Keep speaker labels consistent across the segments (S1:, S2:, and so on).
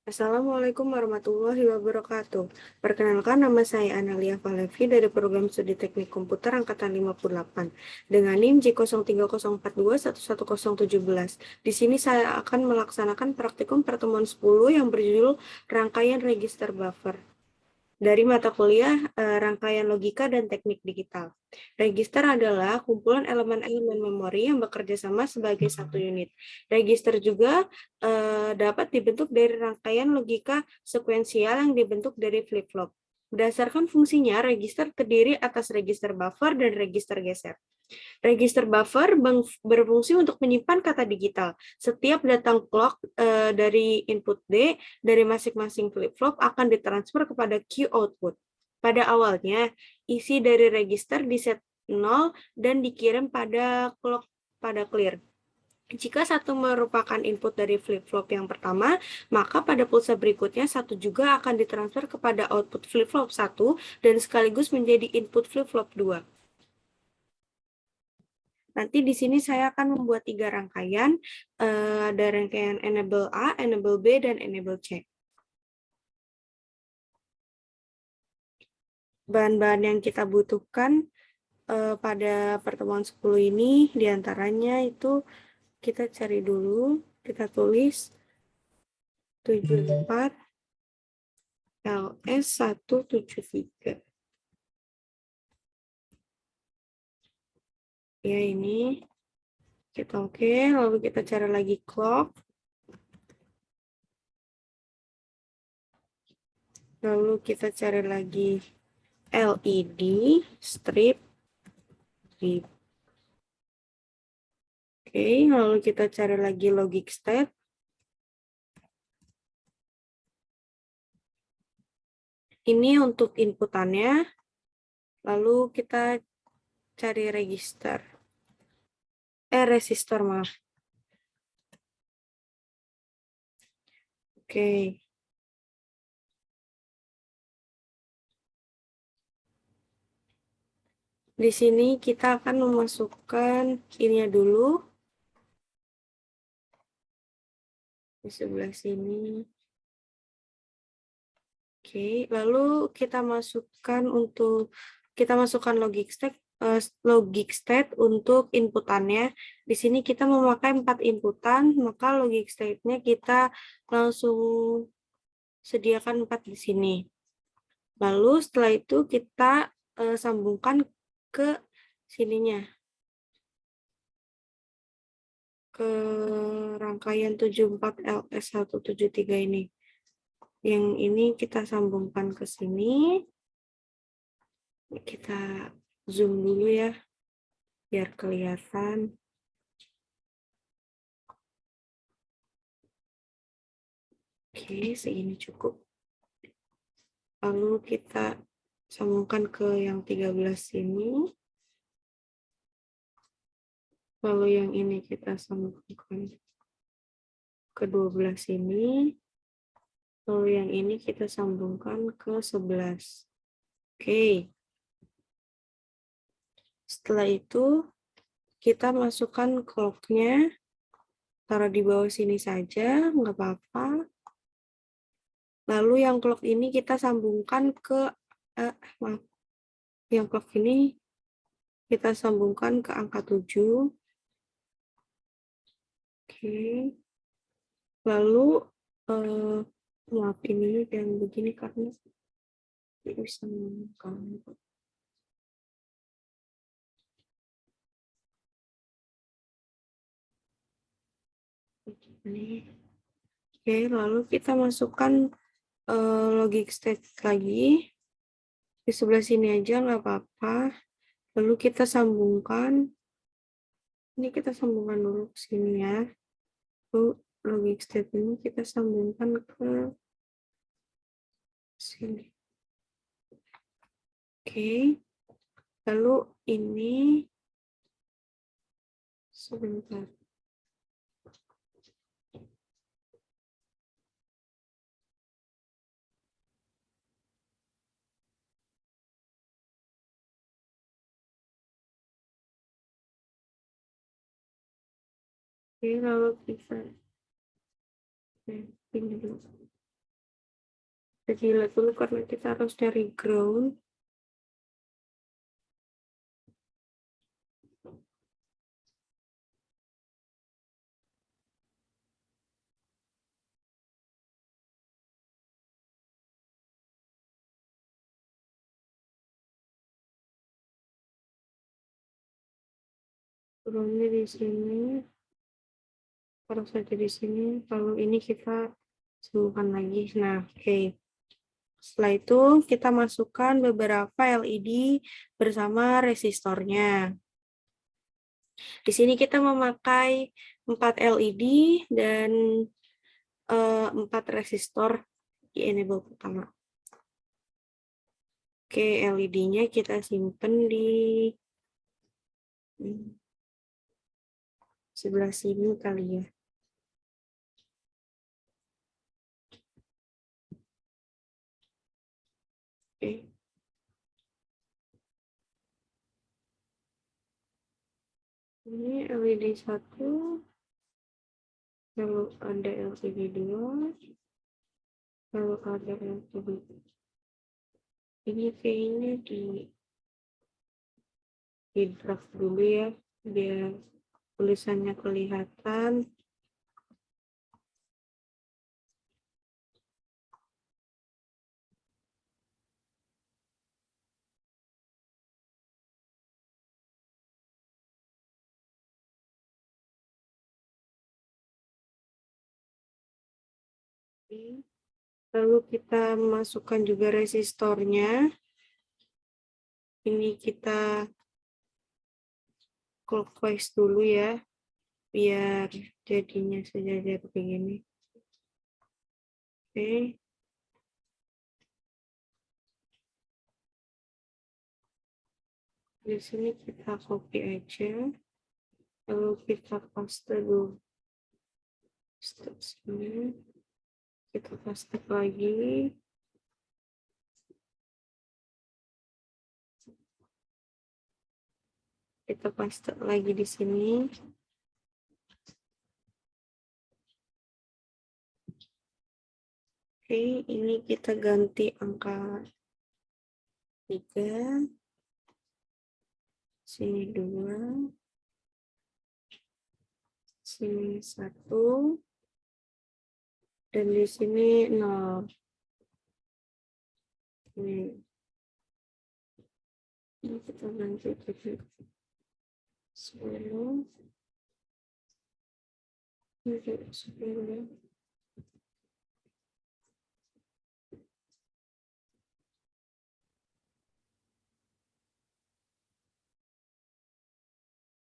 S1: Assalamualaikum warahmatullahi wabarakatuh. Perkenalkan, nama saya Analia Valevi dari Program Studi Teknik Komputer Angkatan 58 dengan NIM J0304211017. Di sini saya akan melaksanakan praktikum pertemuan 10 yang berjudul Rangkaian Register Buffer dari mata kuliah Rangkaian Logika dan Teknik Digital. Register adalah kumpulan elemen-elemen memori yang bekerja sama sebagai satu unit. Register juga dapat dibentuk dari rangkaian logika sekuensial yang dibentuk dari flip-flop. Berdasarkan fungsinya, register terdiri atas register buffer dan register geser. Register buffer berfungsi untuk menyimpan kata digital. Setiap datang clock dari input D dari masing-masing flip-flop akan ditransfer kepada Q output. Pada awalnya, isi dari register diset 0 dan dikirim pada clock pada clear. Jika satu merupakan input dari flip-flop yang pertama, maka pada pulsa berikutnya satu juga akan ditransfer kepada output flip-flop 1 dan sekaligus menjadi input flip-flop 2. Nanti di sini saya akan membuat 3 rangkaian, ada rangkaian enable A, enable B, dan enable C. Bahan-bahan yang kita butuhkan pada pertemuan 10 ini, diantaranya itu kita cari dulu, kita tulis 74 LS173. Ya, ini kita oke, lalu kita cari lagi clock. Lalu kita cari lagi LED, strip. Oke, lalu kita cari lagi logic state. Ini untuk inputannya. Lalu kita cari register. Resistor, maaf. Oke. Di sini kita akan memasukkan ininya dulu. Di sebelah sini. Oke, lalu kita masukkan logic state untuk inputannya. Di sini kita memakai 4 inputan, maka logic state-nya kita langsung sediakan 4 di sini. Lalu setelah itu kita sambungkan ke sininya, ke rangkaian 74LS173 ini. Yang ini kita sambungkan ke sini. Kita zoom dulu ya, biar kelihatan. Oke, segini cukup. Lalu kita sambungkan ke yang 13 sini. Lalu yang ini kita sambungkan ke 12 sini. Lalu yang ini kita sambungkan ke 11. Oke. Setelah itu, kita masukkan clock-nya. Taruh di bawah sini saja, nggak apa-apa. Lalu yang clock ini kita sambungkan ke, yang clock ini kita sambungkan ke angka 7. Oke. Lalu, maaf ini yang begini karena bisa mengganggu. Oke, lalu kita masukkan logic state lagi. Di sebelah sini aja nggak apa-apa. Lalu kita sambungkan. Ini kita sambungkan dulu ke sini ya. Lalu logic state ini kita sambungkan ke sini. Oke. Lalu ini sebentar. Oke, lalu kita ini dulu. Jadi lihat dulu karena kita harus cari ground. Groundnya di sini. Taruh saja di sini. Kalau ini kita sambungkan lagi. Nah, oke. Setelah itu kita masukkan beberapa LED bersama resistornya. Di sini kita memakai 4 LED dan 4 resistor di enable pertama. Oke, LED-nya kita simpan di sebelah sini kali ya. Oke. Ini LED 1, lalu ada LED 2, lalu ada LED. Ini kayaknya di draft dulu ya, biar tulisannya kelihatan. Lalu kita masukkan juga resistornya. Ini kita clockwise dulu ya, biar jadinya sejajar begini. Oke. Di sini kita copy aja, lalu kita paste dulu. Step sini, kita paste lagi. Kita paste lagi di sini. Oke, ini kita ganti angka 3. Sini 2. Sini 1. Dan di sini 0. Ini kita ganti jadi 10. Ini 10.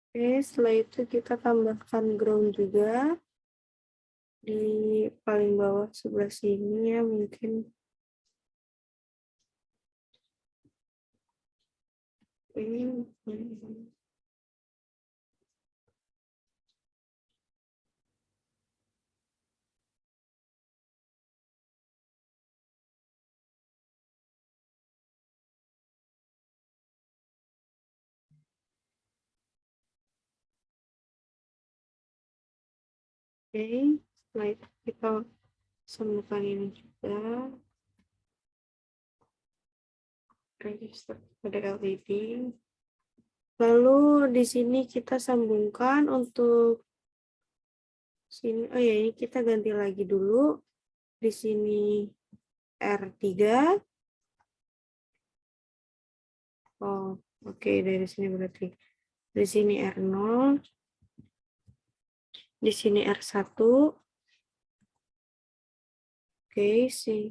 S1: Oke, setelah itu kita tambahkan ground juga di paling bawah sebelah sini ya mungkin. Ini oke, setelah itu kita sambungkan ini juga register pada LED. Lalu di sini kita sambungkan untuk sini. Oh ya, ini kita ganti lagi dulu. Di sini R3. Oh, oke, dari sini berarti. Di sini R0. Di sini R1. Oke, sih.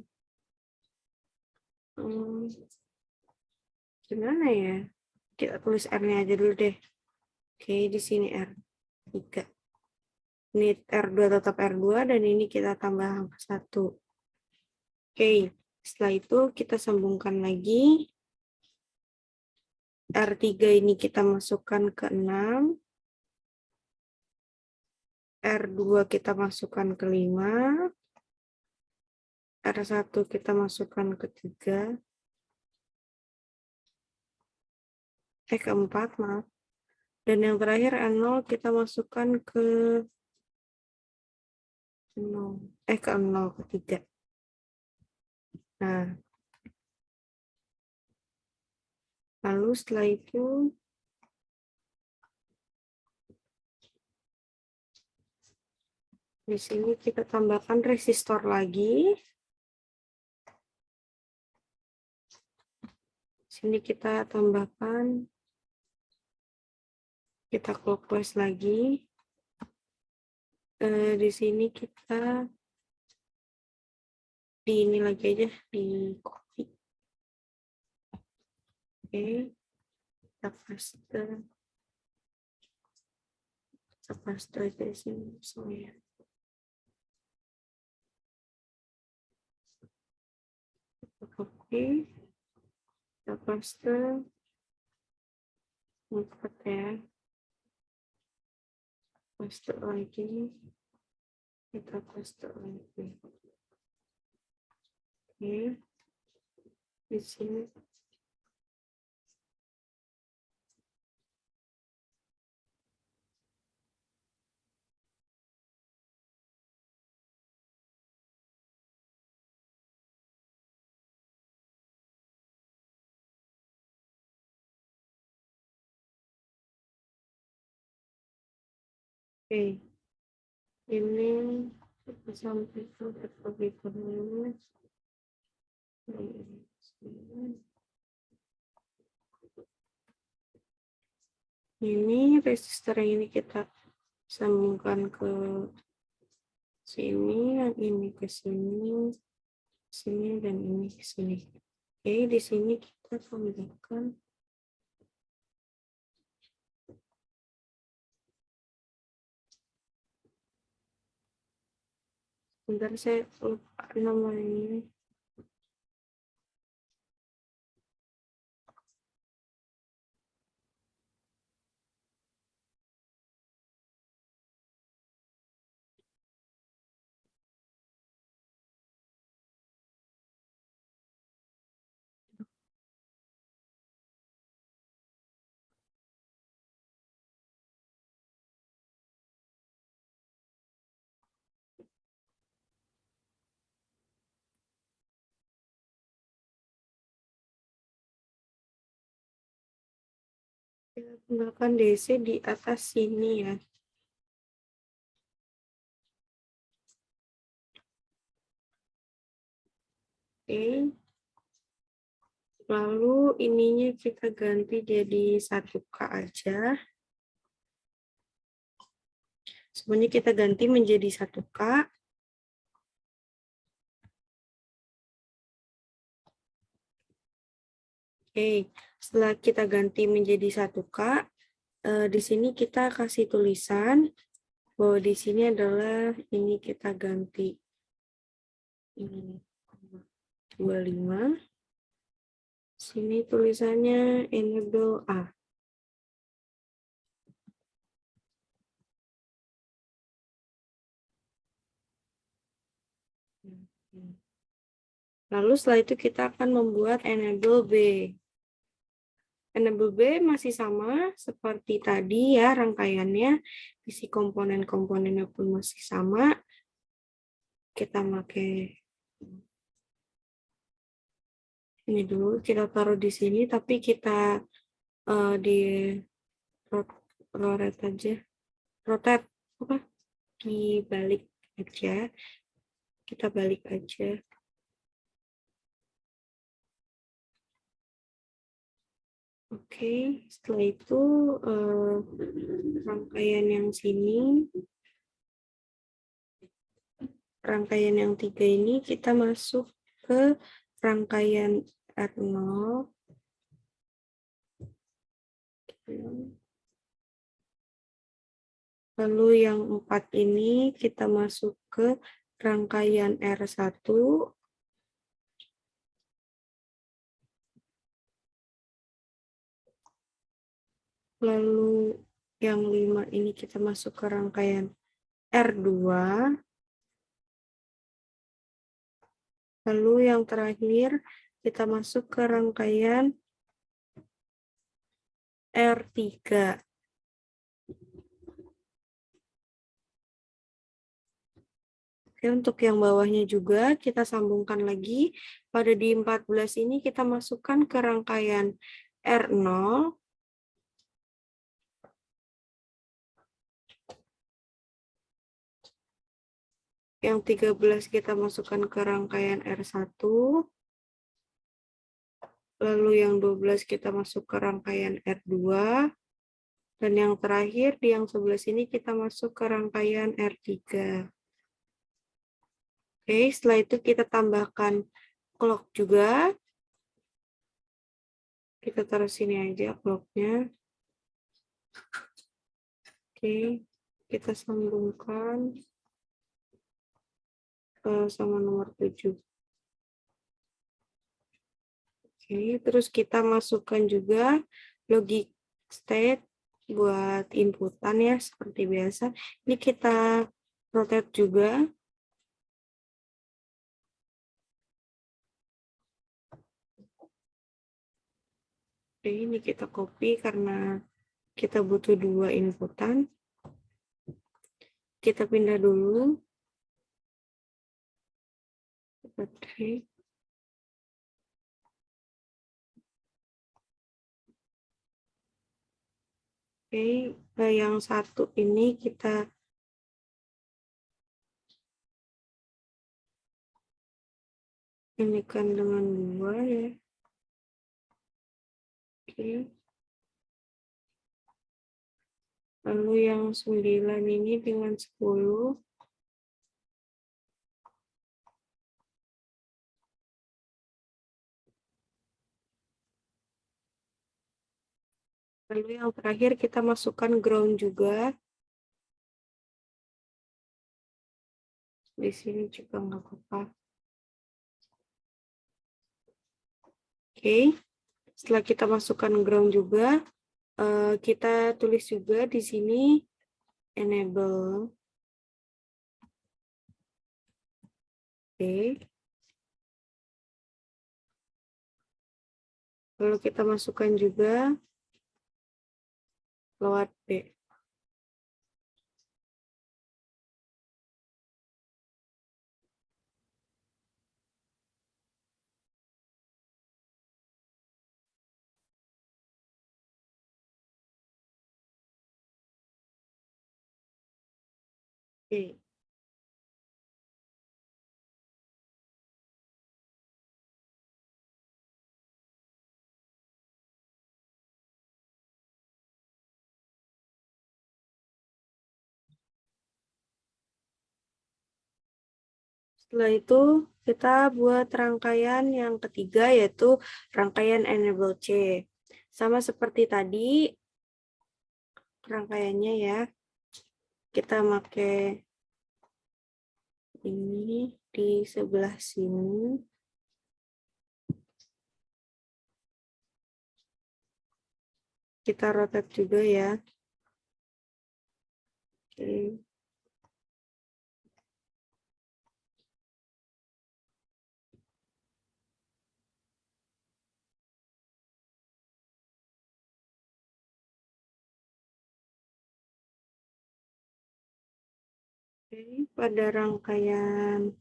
S1: Gimana ya? Kita tulis R-nya aja dulu deh. Oke, di sini R3. Ini R2 tetap R2 dan ini kita tambah angka 1. Oke, setelah itu kita sambungkan lagi. R3 ini kita masukkan ke 6. R2 kita masukkan ke 5. R1 kita masukkan ke 3. Ke 4, maaf. Dan yang terakhir N0 kita masukkan ke 0. Ke 0, ke 3. Nah, lalu setelah itu di sini kita tambahkan resistor lagi. Sini kita tambahkan, kita clockwise lagi. Di sini kita di ini lagi aja, di copy. Oke, kita paste aja di sini soalnya. Oke, kita paste, empat ya, paste lagi, kita paste lagi. Oke, di sini oke, ini kita sampai ke berikutnya. Ini resistor yang ini kita sambungkan ke sini, yang ini ke sini, dan ini ke sini. Oke, di sini kita tambahkan. Bentar, saya lupa namanya. Kita tambahkan DC di atas sini ya. Oke. Lalu ininya kita ganti jadi 1K aja. Semuanya kita ganti menjadi 1K. Oke, setelah kita ganti menjadi 1K, di sini kita kasih tulisan bahwa di sini adalah ini kita ganti ini 25. Sini tulisannya enable A. Lalu setelah itu kita akan membuat enable B. Enable B masih sama seperti tadi ya rangkaiannya, isi komponen-komponennya pun masih sama. Kita pakai ini dulu, kita taruh di sini, tapi kita di rotate aja, rotate apa? Dibalik aja, kita balik aja. Oke, setelah itu rangkaian yang sini, rangkaian yang 3 ini kita masuk ke rangkaian R0. Lalu yang 4 ini kita masuk ke rangkaian R1. Lalu yang 5 ini kita masuk ke rangkaian R2. Lalu yang terakhir kita masuk ke rangkaian R3. Oke, Oke, untuk yang bawahnya juga kita sambungkan lagi. Pada di 14 ini kita masukkan ke rangkaian R0. Yang 13 kita masukkan ke rangkaian R1. Lalu yang 12 kita masuk ke rangkaian R2. Dan yang terakhir di yang 11 ini kita masuk ke rangkaian R3. Oke, setelah itu kita tambahkan clock juga. Kita taruh sini aja clocknya. Oke, kita sambungkan sama nomor 7. Oke, terus kita masukkan juga logic state buat inputan ya, seperti biasa. Ini kita rotate juga. Oke, ini kita copy karena kita butuh 2 inputan. Kita pindah dulu. Oke. Oke, yang satu ini kita inikan dengan 2 ya. Oke. Lalu yang 9 ini dengan 10. Lalu yang terakhir kita masukkan ground juga. Di sini juga nggak apa-apa. Oke, setelah kita masukkan ground juga, kita tulis juga di sini enable. Oke. Lalu kita masukkan juga load B. Oke. Setelah itu kita buat rangkaian yang ketiga yaitu rangkaian enable C. Sama seperti tadi rangkaiannya ya. Kita pakai ini di sebelah sini. Kita rotate juga ya. Oke. Oke, pada rangkaian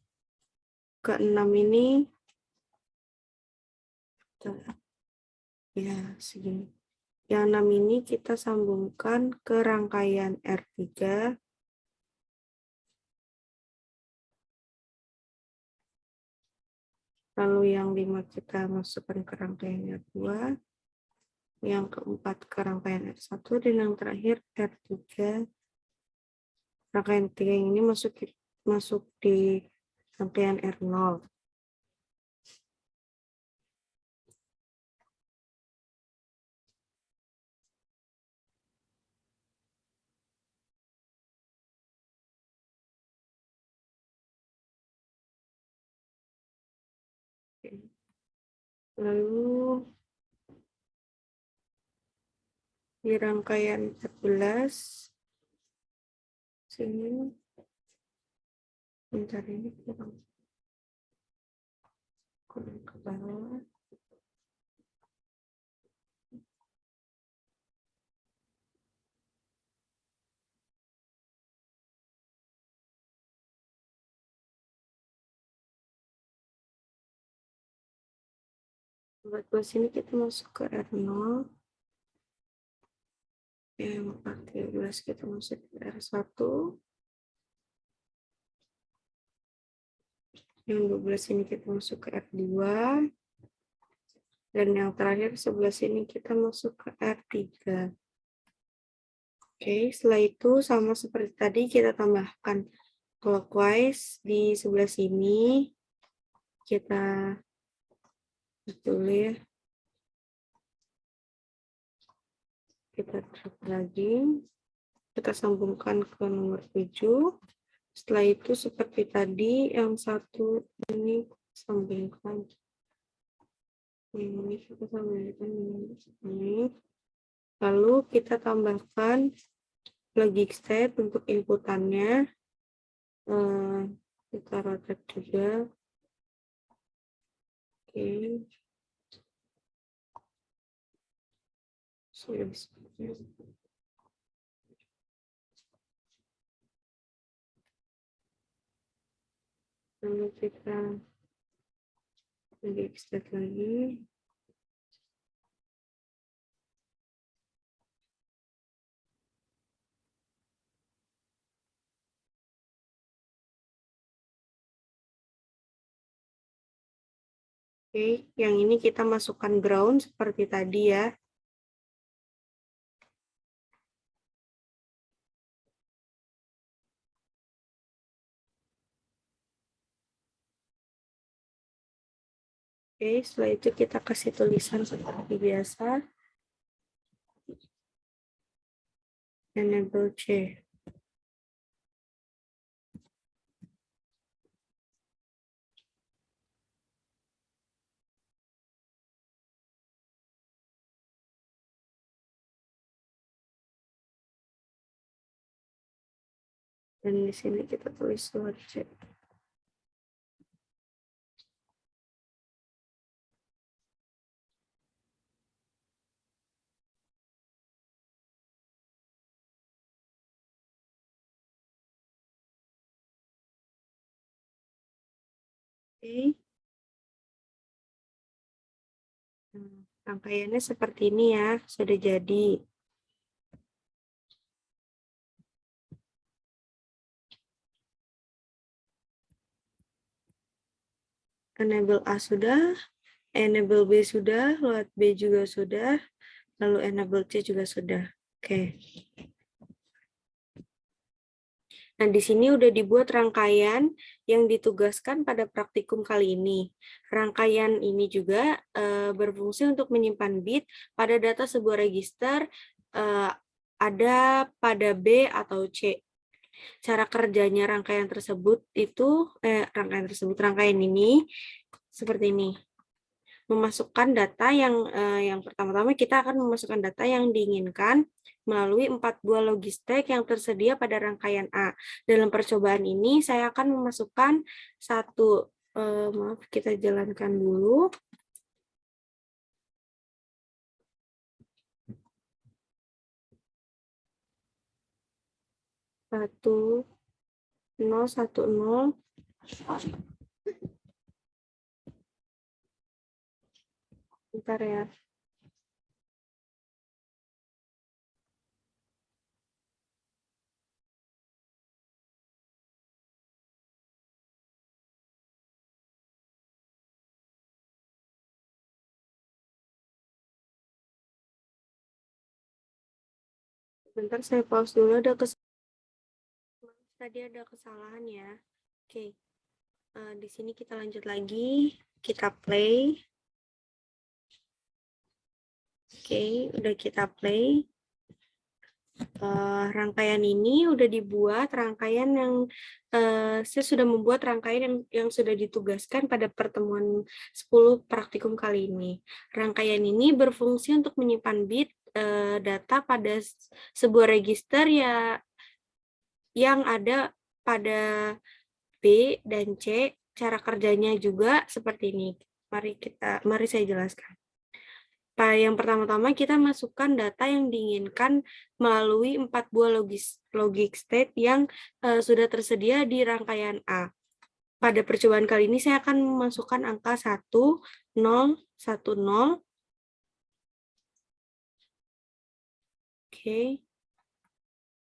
S1: ke-6 ini ya segini. Yang 6 ini kita sambungkan ke rangkaian R3. Lalu yang 5 kita masukkan ke rangkaian R2. Yang keempat ke rangkaian R1. Dan yang terakhir R3. Rangkaian 3 ini masuk di rangkaian R0. Lalu di rangkaian 14 sini bentar ini kurang ke bawah. 14 ini kita masuk ke R0. Yang 14 kita masuk ke R1. Yang 12 ini kita masuk ke R2. Dan yang terakhir 11 ini kita masuk ke R3. Oke, setelah itu sama seperti tadi kita tambahkan clockwise di sebelah sini. Kita dulu ya. Kita drag lagi. Kita sambungkan ke nomor 7. Setelah itu seperti tadi, yang satu ini sambungkan. Ini kita sambungkan ini. Lalu kita tambahkan logic state untuk inputannya. Kita rotate juga. Oke. Lalu kita logic state lagi. Oke, yang ini kita masukkan ground seperti tadi ya. Oke, setelah itu kita kasih tulisan seperti biasa. Enable C. Dan di sini kita tulis load C. Oke. Rangkaiannya seperti ini ya, sudah jadi. Enable A sudah, enable B sudah, load B juga sudah, lalu enable C juga sudah. Oke. Nah, di sini udah dibuat rangkaian yang ditugaskan pada praktikum kali ini. Rangkaian ini juga berfungsi untuk menyimpan bit pada data sebuah register ada pada B atau C. Cara kerjanya rangkaian tersebut itu, rangkaian ini seperti ini. Memasukkan data yang pertama-tama kita akan memasukkan data yang diinginkan melalui 4 buah logistik yang tersedia pada rangkaian A. Dalam percobaan ini saya akan memasukkan satu, maaf kita jalankan dulu. Satu, 0, 1, 0. Bentar ya. Bentar saya pause dulu, tadi ada kesalahan ya. Oke. Di sini kita lanjut lagi, kita play. Oke, udah kita play. Rangkaian ini udah dibuat, rangkaian yang saya sudah membuat rangkaian yang sudah ditugaskan pada pertemuan 10 praktikum kali ini. Rangkaian ini berfungsi untuk menyimpan bit data pada sebuah register ya yang ada pada B dan C. Cara kerjanya juga seperti ini. Mari saya jelaskan. Yang pertama-tama kita masukkan data yang diinginkan melalui 4 buah logic state yang sudah tersedia di rangkaian A. pada percobaan kali ini saya akan memasukkan angka 1, 0, 1, 0. Oke.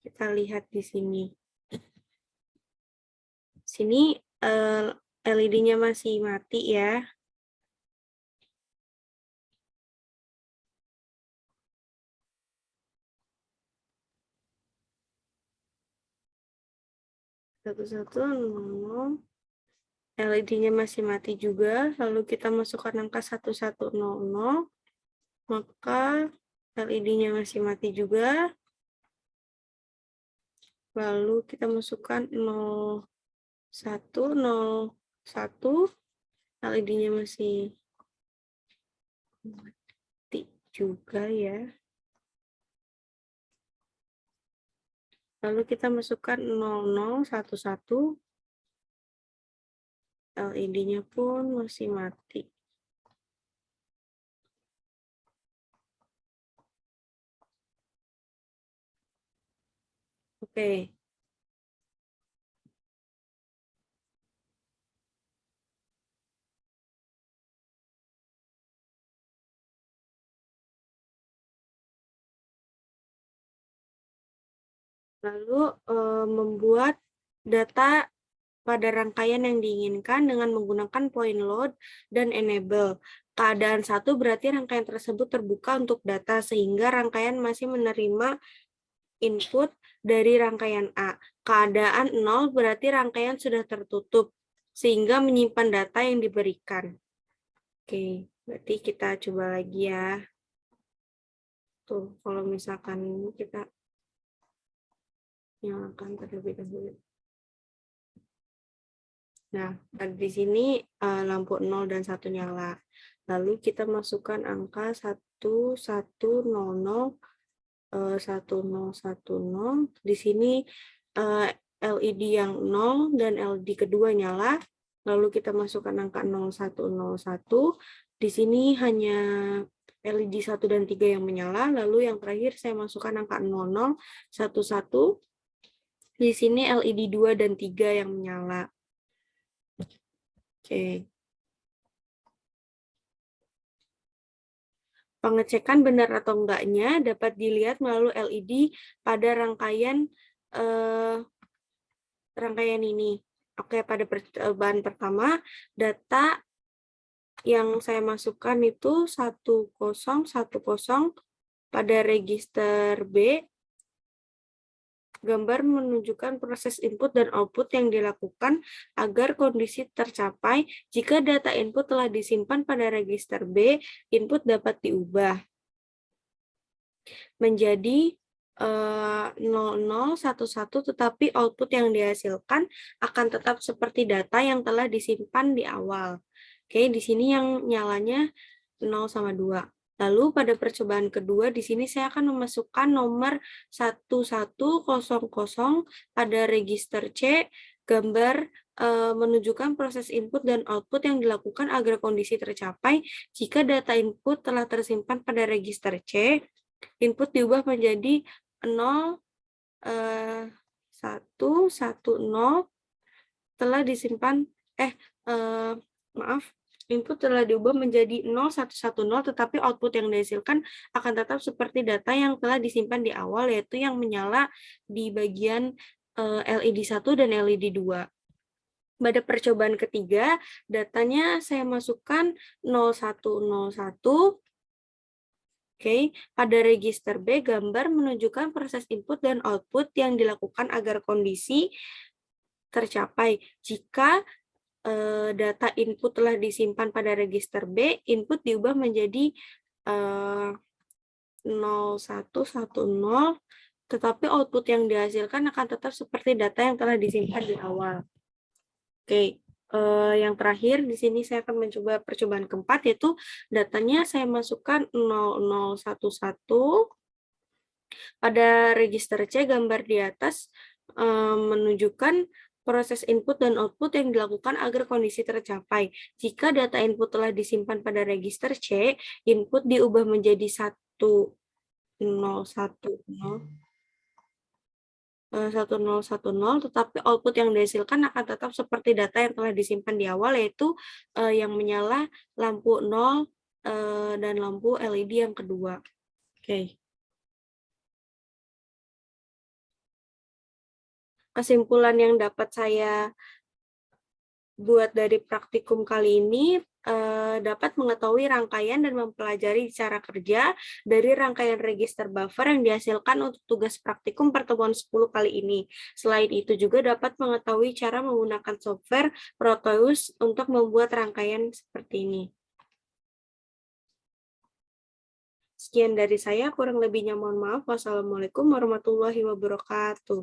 S1: Kita lihat di sini. Sini LED-nya masih mati ya. LED-nya masih mati juga, lalu kita masukkan angka 1100, maka LED-nya masih mati juga. Lalu kita masukkan 0101, LED-nya masih mati juga ya. Lalu kita masukkan 0011, LED-nya pun masih mati. Oke. Lalu membuat data pada rangkaian yang diinginkan dengan menggunakan point load dan enable. Keadaan 1 berarti rangkaian tersebut terbuka untuk data sehingga rangkaian masih menerima input dari rangkaian A. Keadaan 0 berarti rangkaian sudah tertutup sehingga menyimpan data yang diberikan. Oke, berarti kita coba lagi ya. Tuh, kalau misalkan kita nyalakan terlebih dahulu. Nah, di sini lampu 0 dan 1 nyala. Lalu kita masukkan angka 1100, 1010. Di sini LED yang 0 dan LED kedua nyala. Lalu kita masukkan angka 0101. Di sini hanya LED 1 dan 3 yang menyala. Lalu yang terakhir saya masukkan angka 0011. Di sini LED 2 dan 3 yang menyala. Oke. Pengecekan benar atau enggaknya dapat dilihat melalui LED pada rangkaian ini. Oke, pada percobaan pertama, data yang saya masukkan itu 1010 pada register B. Gambar menunjukkan proses input dan output yang dilakukan agar kondisi tercapai. Jika data input telah disimpan pada register B, input dapat diubah menjadi 0011, tetapi output yang dihasilkan akan tetap seperti data yang telah disimpan di awal. Oke, di sini yang nyalanya 0 sama 2. Lalu pada percobaan kedua, di sini saya akan memasukkan nomor 1100 pada register C, gambar menunjukkan proses input dan output yang dilakukan agar kondisi tercapai. Jika data input telah tersimpan pada register C, input diubah menjadi 0, 1, 1, 0, telah disimpan, input telah diubah menjadi 0, 1, 1, 0, tetapi output yang dihasilkan akan tetap seperti data yang telah disimpan di awal, yaitu yang menyala di bagian LED 1 dan LED 2. Pada percobaan ketiga, datanya saya masukkan 0101. Oke, pada register B, gambar menunjukkan proses input dan output yang dilakukan agar kondisi tercapai. Jika data input telah disimpan pada register B, input diubah menjadi 0110, tetapi output yang dihasilkan akan tetap seperti data yang telah disimpan di awal. Oke, yang terakhir di sini saya akan mencoba percobaan keempat, yaitu datanya saya masukkan 0011. Pada register C, gambar di atas menunjukkan proses input dan output yang dilakukan agar kondisi tercapai. Jika data input telah disimpan pada register C, input diubah menjadi 1010. 1010, tetapi output yang dihasilkan akan tetap seperti data yang telah disimpan di awal, yaitu yang menyala lampu 0 dan lampu LED yang kedua. Oke. Kesimpulan yang dapat saya buat dari praktikum kali ini, dapat mengetahui rangkaian dan mempelajari cara kerja dari rangkaian register buffer yang dihasilkan untuk tugas praktikum pertemuan 10 kali ini. Selain itu juga dapat mengetahui cara menggunakan software Proteus untuk membuat rangkaian seperti ini. Sekian dari saya, kurang lebihnya mohon maaf. Wassalamualaikum warahmatullahi wabarakatuh.